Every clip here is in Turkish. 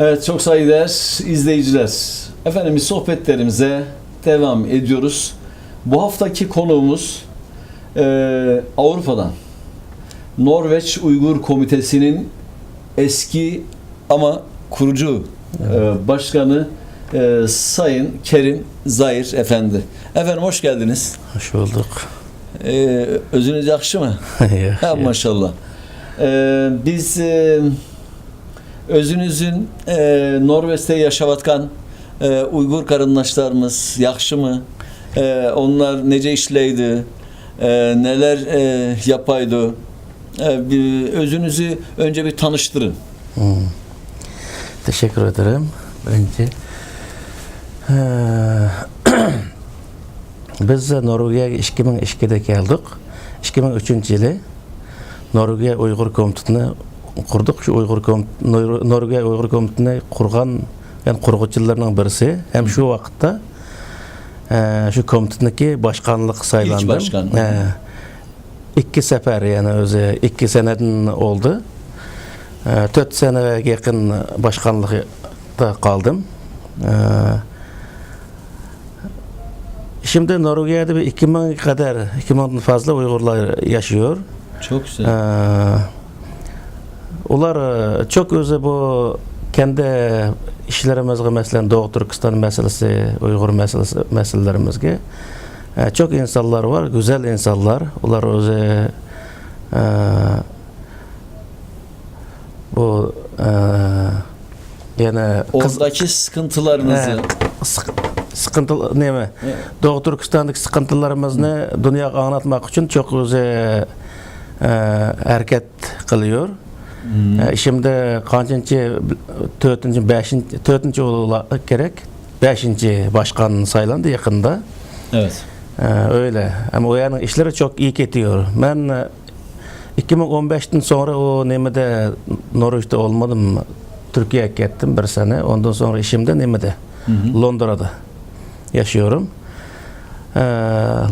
Evet, çok saygıdeğer izleyiciler. Efendim, biz sohbetlerimize devam ediyoruz. Bu haftaki konuğumuz Avrupa'dan Norveç Uygur Komitesi'nin eski ama kurucu başkanı Sayın Kerim Zahir Efendi. Efendim, hoş geldiniz. Hoş bulduk. Özünüz yakışı mı? Ha, maşallah. Biz özünüzün Norveç'te yaşavatkan Uygur karındaşlarımız yakışı mı? Onlar nece işleydi? Neler yapaydı? Özünüzü önce bir tanıştırın. Teşekkür ederim. Önce biz Norveç'e 2002'de geldik. 2003 yılı Norveç Uygur Komiteti'ni kurduk. Şu Norveç Uygur Komiteti'ni kurgan yani kurgucularının birisi. Hem şu vakitte şu komitetindeki başkanlık saylandım. İlk başkan. 2 sefer yani özü 2 seneden oldu. 4 seneye yakın başkanlıkta kaldım. Şimdi Norveç'te bir 2000 kadar 2000'den fazla Uygurlar yaşıyor. Çok güzel. Onlar çok özü bu kendi işlerimizde mesela Doğu Türkistan meselesi, Uygur meselelerimizde çok insanlar var, güzel insanlar. Onlar özü bu yani oradaki sıkıntılarınızı sıkıntı ne mi? Evet. Doğu Türkistan'daki sıkıntılarımızı dünyaya anlatmak için çok güzel hareket kılıyor. Şimdi kaçıncı 4. 5. 4. olarak gerek 5. başkan saylandı yakında. Evet. Öyle. Ama o yani işleri çok iyi gidiyor. Ben 2015'ten sonra o Nemede Norveç'te olmadım. Türkiye'ye gittim bir sene. Ondan sonra işimde Nemede. Londra'da yaşıyorum.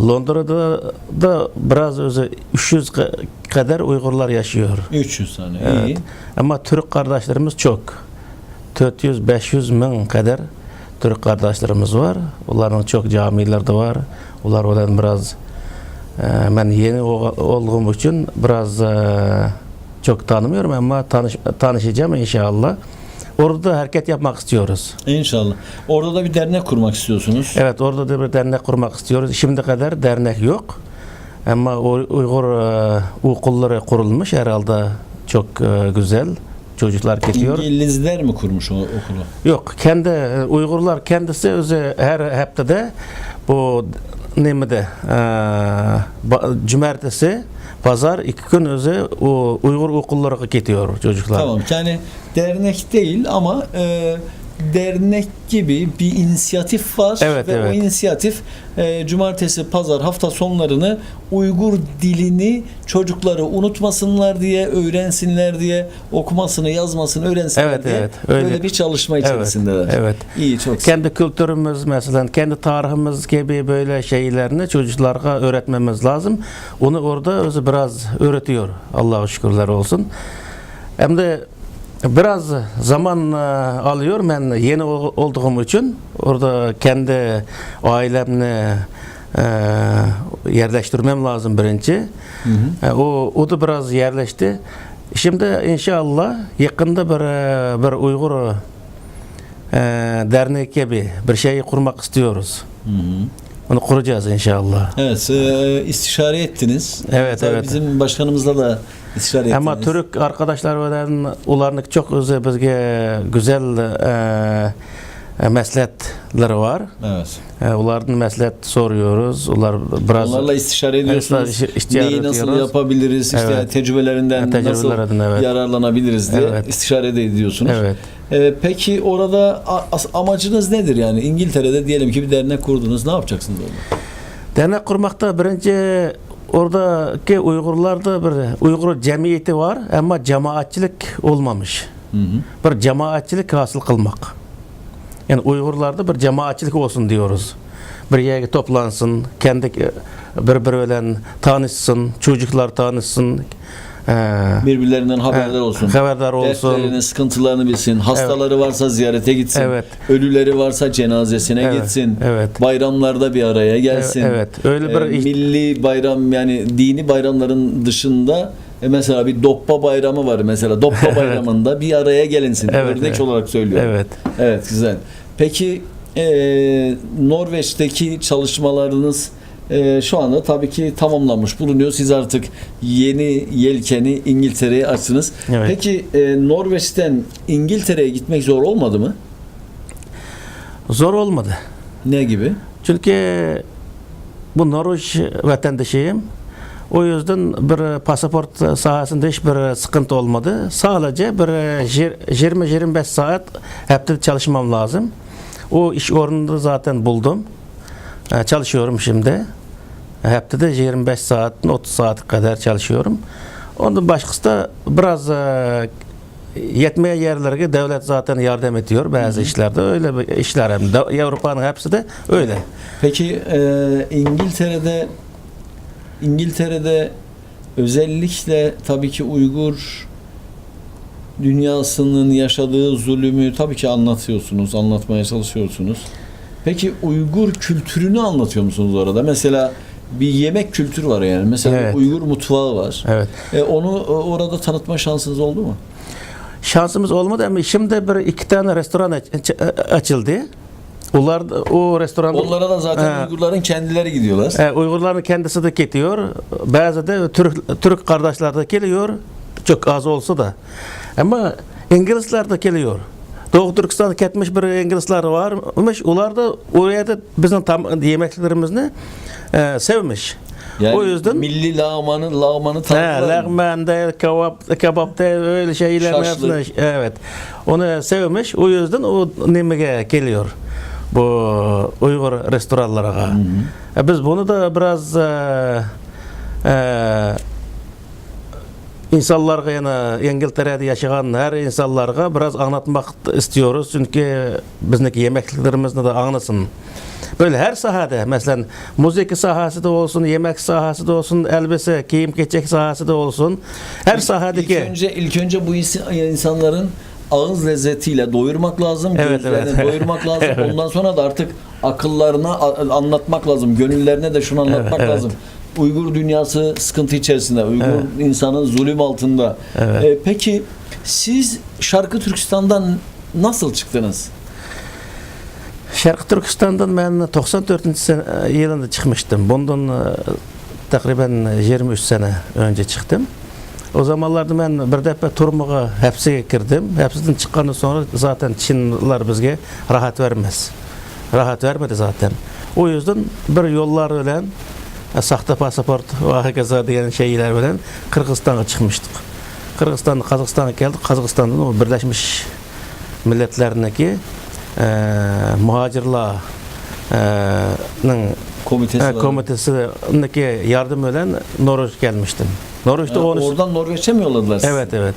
Londra'da da biraz özü 300 kadar Uygurlar yaşıyor. 300 tane. Evet. İyi. Ama Türk kardeşlerimiz çok. 400-500 bin kadar Türk kardeşlerimiz var. Onların çok camiler de var. Onlar oradan biraz ben yeni olduğum için biraz çok tanımıyorum ama tanışacağım inşallah. Orada hareket yapmak istiyoruz. İnşallah. Orada da bir dernek kurmak istiyorsunuz. Evet, orada da bir dernek kurmak istiyoruz. Şimdi kadar dernek yok. Ama Uygur okulları kurulmuş herhalde, çok güzel. Çocuklar gidiyor. İngilizler mi kurmuş o okulu? Yok, kendi Uygurlar kendisi özü her haftada bu nemede cumartesi pazar 2 gün özü o Uygur okullara gidiyor çocuklar. Tamam, yani dernek değil ama dernek gibi bir inisiyatif var. Evet, ve evet. O inisiyatif cumartesi, pazar, hafta sonlarını Uygur dilini çocukları unutmasınlar diye, öğrensinler diye, okumasını, yazmasını öğrensinler evet, diye evet, öyle. böyle bir çalışma içerisindeler. Evet, evet. İyi, çok. Kendi kültürümüz mesela, kendi tarihimiz gibi böyle şeylerini çocuklara öğretmemiz lazım. Onu orada özü biraz öğretiyor. Allah'a şükürler olsun. Hem de biraz zaman alıyor. Ben yeni olduğum için orada kendi ailemle yerleştirmem lazım birinci. O da biraz yerleşti. Şimdi inşallah yakında bir Uygur dernek gibi bir şey kurmak istiyoruz. Onu kuracağız inşallah. Evet, istişare ettiniz. Evet, evet. Bizim başkanımızla da istişare ettiniz. Ama Türk arkadaşlardan onların çok özü bizge güzel mesletleri var. Evet. Onlardan meslet soruyoruz. Onlarla istişare ediyorsunuz. Neyi nasıl yapabiliriz? İşte evet. Tecrübelerinden nasıl evet. yararlanabiliriz diye istişare de ediyorsunuz. Evet. Peki orada amacınız nedir yani? İngiltere'de diyelim ki bir dernek kurdunuz. Ne yapacaksınız orada? Dernek kurmakta birinci oradaki Uygurlarda bir Uygur cemiyeti var ama cemaatçilik olmamış. Bir cemaatçilik hasıl kılmak. Yani Uygurlarda bir cemaatçilik olsun diyoruz. Bir yere toplansın, kendi birbiriyle tanışsın, çocuklar tanışsın, Birbirlerinden haberdar olsun. Haberdar olsun. Dertlerini, sıkıntılarını bilsin. Hastaları varsa ziyarete gitsin. Evet. Ölüleri varsa cenazesine Evet, gitsin. evet. Bayramlarda bir araya gelsin. Evet. Öyle bir milli bayram, yani dini bayramların dışında mesela bir Doppa bayramı var mesela. Doppa bayramında bir araya gelinsin. Evet, Örnek evet. olarak söylüyorum. Evet. Evet, güzel. Peki Norveç'teki çalışmalarınız şu anda tabii ki tamamlanmış bulunuyor. Siz artık yeni yelkeni İngiltere'ye açtınız. Evet. Peki Norveç'ten İngiltere'ye gitmek zor olmadı mı? Zor olmadı. Ne gibi? Çünkü bu Norveç vatandaşıyım. O yüzden bir pasaport sahasında hiçbir sıkıntı olmadı. Sadece bir 20-25 saat haftada çalışmam lazım. O iş ornunu zaten buldum. Çalışıyorum şimdi. Haftada 25 saat, 30 saat kadar çalışıyorum. Ondan başkası da biraz yetmeyen yerlere devlet zaten yardım ediyor bazı işlerde. Öyle bir işler hem de Avrupa'nın hepsi de öyle. Peki İngiltere'de özellikle tabii ki Uygur dünyasının yaşadığı zulümü tabii ki anlatıyorsunuz, anlatmaya çalışıyorsunuz. Peki Uygur kültürünü anlatıyor musunuz orada? Mesela bir yemek kültürü var yani. Mesela Evet. Uygur mutfağı var. Evet. Onu orada tanıtma şansınız oldu mu? Şansımız olmadı ama şimdi bir iki tane restoran açıldı. Onlar o restoranda Onlara da zaten Uygurların kendileri gidiyorlar. Uygurların kendisi de gidiyor. Bazı da Türk kardeşler de geliyor. Çok az olsa da. Ama İngilizler de geliyor. Doğu Türkistan'a gitmiş bir İngilizler varmış. Onlar da oraya da bizim tam yemeklerimizi sevmiş. Yani o yüzden milli lağmanı tanıdılar mı? lağmanda, kebapta öyle şeyler Şaşlık. hepsini, evet. Onu sevmiş. O yüzden o nemeye geliyor. Bu Uygur restoranlara. Biz bunu da biraz insanlarga, yani İngiltere'de yaşayan her insanlarga biraz anlatmak istiyoruz. Çünkü bizdeki yemeklerimizni de anlasın. Böyle her sahada, mesela müzik sahası da olsun, yemek sahası da olsun, elbise, giyim keçek sahası da olsun. Her sahadaki. İlk önce bu insanların ağız lezzetiyle doyurmak lazım, Evet, gözlerine evet. doyurmak lazım. Evet. Ondan sonra da artık akıllarına anlatmak lazım, gönüllerine de şunu anlatmak Evet. lazım. Uygur dünyası sıkıntı içerisinde, Uygur insanın zulüm altında. Evet. Peki siz Şarkı Türkistan'dan nasıl çıktınız? Şarkı Türkistan'dan ben 94. yılında çıkmıştım. Bundan takriben 23 sene önce çıktım. O zamanlarda ben bir defa turmağa hapsiga girdim. Hapsiden çıkkandan sonra zaten Çinliler bizge rahat vermez. Rahat vermedi zaten. O yüzden bir yollar bilen sahte pasaport ve kaza diyen şeyler bilen Kırgızistan'a çıkmıştık. Kırgızistan'dan Kazakistan'a geldik. Kazakistan'dan o Birleşmiş Milletler'deki muhacirlar'ın komitesindeki yardım eden Norveç gelmiştim. Norveç'te oradan Norveç'e mi yolladılar sizi? Evet, evet.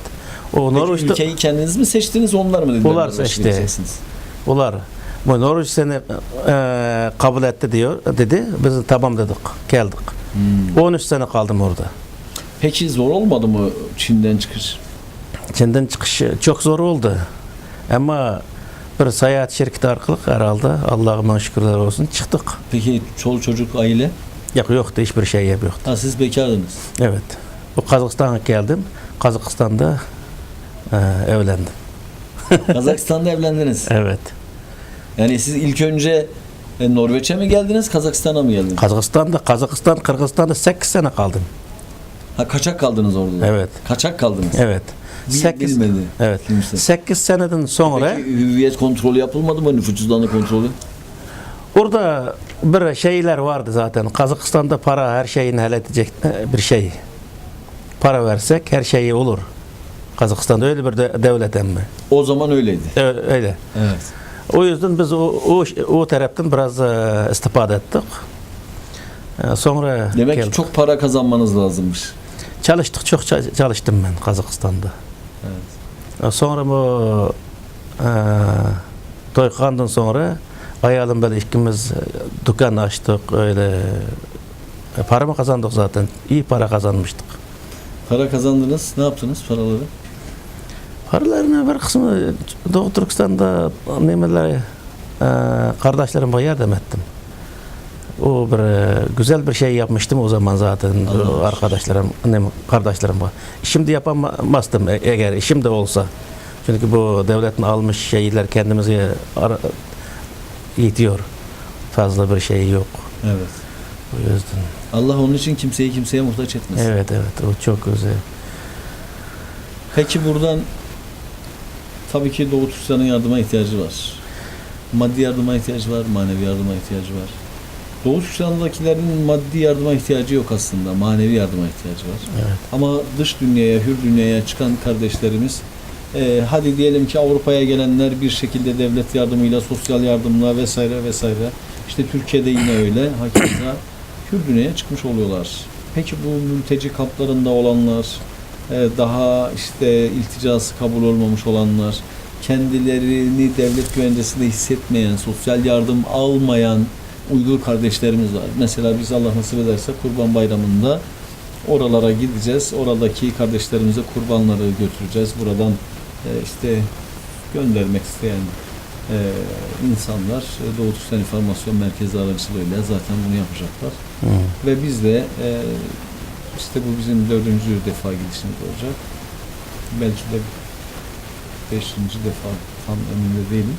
O Peki Norveç'te ülkeyi kendiniz mi seçtiniz, onlar mı dediler? Onlar Norveç'e seçti. gideceksiniz? Onlar bu Norveç seni kabul etti dedi. Biz tamam dedik. Geldik. 13 sene kaldım orada. Peki zor olmadı mı Çin'den çıkış? Çin'den çıkış çok zor oldu. Ama bir seyahat şirketi arkalık herhalde Allah'ıma şükürler olsun çıktık. Peki çoluk çocuk aile? Yoktu, hiçbir şey yoktu. Siz bekardınız. Evet. O Kazakistan'a geldim. Kazakistan'da evlendim. Kazakistan'da evlendiniz. Evet. Yani siz ilk önce Norveç'e mi geldiniz, Kazakistan'a mı geldiniz? Kırgızistan'da 8 sene kaldım. Kaçak kaldınız orada. Evet. Kaçak kaldınız. Evet. Bilmedi. Evet. Kimse. 8 seneden sonra Peki hüviyet kontrolü yapılmadı mı? Nüfus cüzdanı kontrolü? orada bir şeyler vardı zaten. Kazakistan'da para her şeyini halledecek bir şey. Para versek her şey olur. Kazakistan'da öyle bir devlet emmi. O zaman öyleydi. Öyle. Evet. O yüzden biz o taraftan biraz istifade ettik. Sonra Demek geldik. ki çok para kazanmanız lazımmış. Çalıştık, çok çalıştım ben Kazakistan'da. Evet. Sonra bu toykandan sonra ayalım böyle ikimiz dükkan açtık, öyle para mı kazandık zaten, iyi para kazanmıştık. Para kazandınız. Ne yaptınız paraları? Paralarını bir kısmı Doğu Türkistan'da nemeler kardeşlerime yardım ettim. O bir güzel bir şey yapmıştım o zaman zaten arkadaşlarım, annem, kardeşlerim var. Şimdi yapamazdım eğer işim de olsa. Çünkü bu devletin almış şeyler kendimize yetiyor. Fazla bir şey yok. Evet. O yüzden. Allah onun için kimseyi kimseye muhtaç etmesin. Evet o çok güzel. Peki buradan tabii ki Doğu Türkistan'ın yardıma ihtiyacı var. Maddi yardıma ihtiyacı var, manevi yardıma ihtiyacı var. Doğu Türkistan'dakilerin maddi yardıma ihtiyacı yok aslında, manevi yardıma ihtiyacı var. Evet. Ama dış dünyaya, hür dünyaya çıkan kardeşlerimiz, hadi diyelim ki Avrupa'ya gelenler bir şekilde devlet yardımıyla, sosyal yardımla vesaire vesaire. İşte Türkiye'de yine öyle, hakeza hür dünyaya çıkmış oluyorlar. Peki bu mülteci kamplarında olanlar, daha işte ilticası kabul olmamış olanlar, kendilerini devlet güvencesinde hissetmeyen, sosyal yardım almayan Uygur kardeşlerimiz var. Mesela biz Allah nasip ederse Kurban Bayramı'nda oralara gideceğiz. Oradaki kardeşlerimize kurbanları götüreceğiz. Buradan işte göndermek isteyen insanlar Doğu Türkistan İnformasyon Merkezi aracılığıyla zaten bunu yapacaklar. Ve biz de işte bu bizim 4. defa gidişimiz olacak. Belki de 5. defa, tam emin de değilim,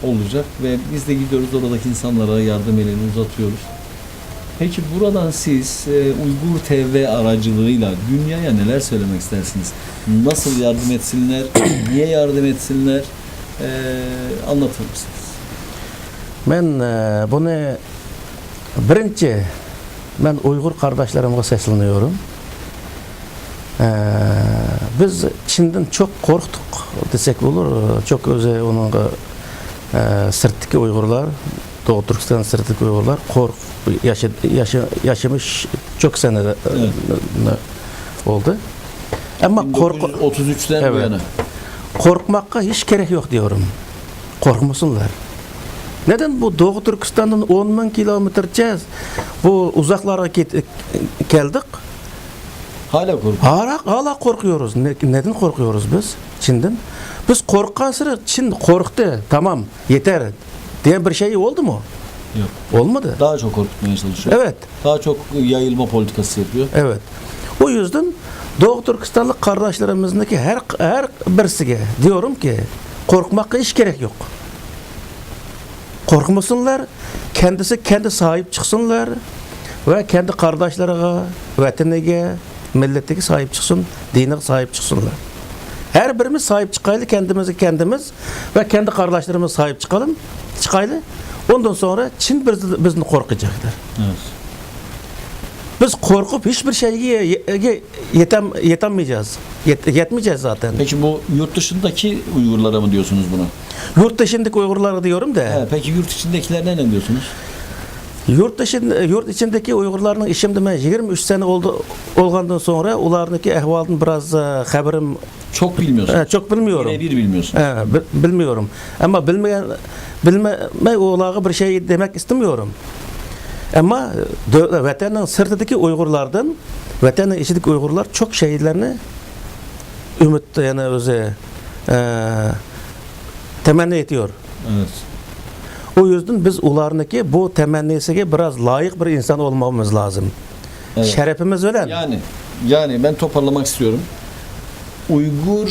olacak ve biz de gidiyoruz oradaki insanlara yardım elini uzatıyoruz. Peki buradan siz Uygur TV aracılığıyla dünyaya neler söylemek istersiniz? Nasıl yardım etsinler? Niye yardım etsinler? Anlatır mısınız? Ben bunu birinci ben Uygur kardeşlerime sesleniyorum. Biz Çin'den çok korktuk desek olur. Çok özel onun sırttaki Uygurlar, Doğu Türkistan sırttaki Uygurlar yaşamış çok sene oldu. Ama 1933'ten bu yana. Korkmakka hiç gerek yok diyorum. Korkmasınlar. Neden bu Doğu Türkistan'dan 10 bin kilometre bu uzaklara geldik? Hala korkuyoruz. Hala korkuyoruz. Neden korkuyoruz biz Çin'den? Biz korkan sıra Çin korktu. Tamam yeter diye bir şey oldu mu? Yok. Olmadı. Daha çok korkutmaya çalışıyor. Evet. Daha çok yayılma politikası yapıyor. Evet. O yüzden Doğu Türkistanlı kardeşlerimizdeki her birisine diyorum ki korkmakka hiç gerek yok. Korkmasınlar. Kendi sahip çıksınlar ve kendi kardeşlerine, vatanına, milletine sahip çıksın, dinine sahip çıksınlar. Her birimiz sahip çıkaylı kendimiz ve kendi kardeşlerimize sahip çıkaylı. Ondan sonra Çin bizden korkacaklar. Evet. Biz korkup hiçbir şeye yetemeyeceğiz. Yetmeyeceğiz zaten. Peki bu yurt dışındaki Uygurlara mı diyorsunuz bunu? Yurt dışındaki Uygurlara diyorum da. Peki yurt içindekilerine ne diyorsunuz? Yurt içindeki Uygurların şimdi ben 23 sene olgandan sonra onlarınki ehvalını biraz haberim çok bilmiyorsun. Çok bilmiyorum. Birebir bilmiyorsun. Bilmiyorum. Ama bilmey oğlağı bir şey demek istemiyorum. Ama vatanın sırtındaki Uygurlardan, vatanın içindeki Uygurlar çok şeylerini ümitte yani özü temenni ediyor. Evet. O yüzden biz onlarınki bu temennisine biraz layık bir insan olmamız lazım. Evet. Şerefimiz öyle. Yani ben toparlamak istiyorum. Uygur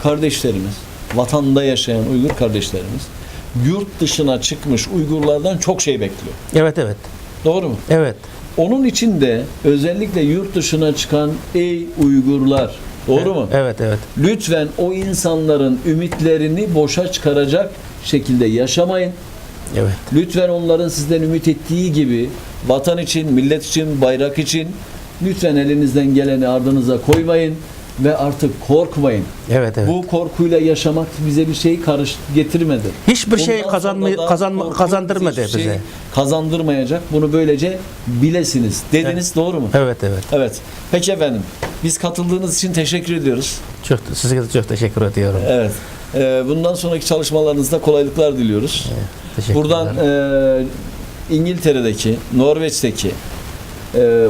kardeşlerimiz, vatanda yaşayan Uygur kardeşlerimiz yurt dışına çıkmış Uygurlardan çok şey bekliyor. Evet. Doğru mu? Evet. Onun için de özellikle yurt dışına çıkan ey Uygurlar, doğru mu? Evet. Lütfen o insanların ümitlerini boşa çıkaracak şekilde yaşamayın. Evet. Lütfen onların sizden ümit ettiği gibi vatan için, millet için, bayrak için lütfen elinizden geleni ardınıza koymayın ve artık korkmayın. Evet. Bu korkuyla yaşamak bize bir şey getirmedi. Hiçbir şey kazandırmadı bize. Şey kazandırmayacak. Bunu böylece bilesiniz. Dediniz, doğru mu? Evet. Peki efendim. Biz katıldığınız için teşekkür ediyoruz. Size de çok teşekkür ediyorum. Evet. Bundan sonraki çalışmalarınızda kolaylıklar diliyoruz. Evet, buradan İngiltere'deki, Norveç'teki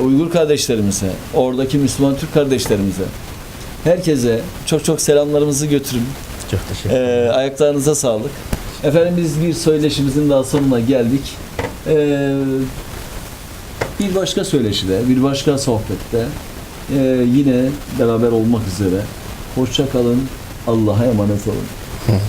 Uygur kardeşlerimize, oradaki Müslüman Türk kardeşlerimize, herkese çok çok selamlarımızı götürün. Çok teşekkür ederim. Ayaklarınıza sağlık. Efendim biz bir söyleşimizin daha sonuna geldik. Bir başka söyleşide, bir başka sohbette yine beraber olmak üzere. Hoşça kalın. Allah'a emanet olun.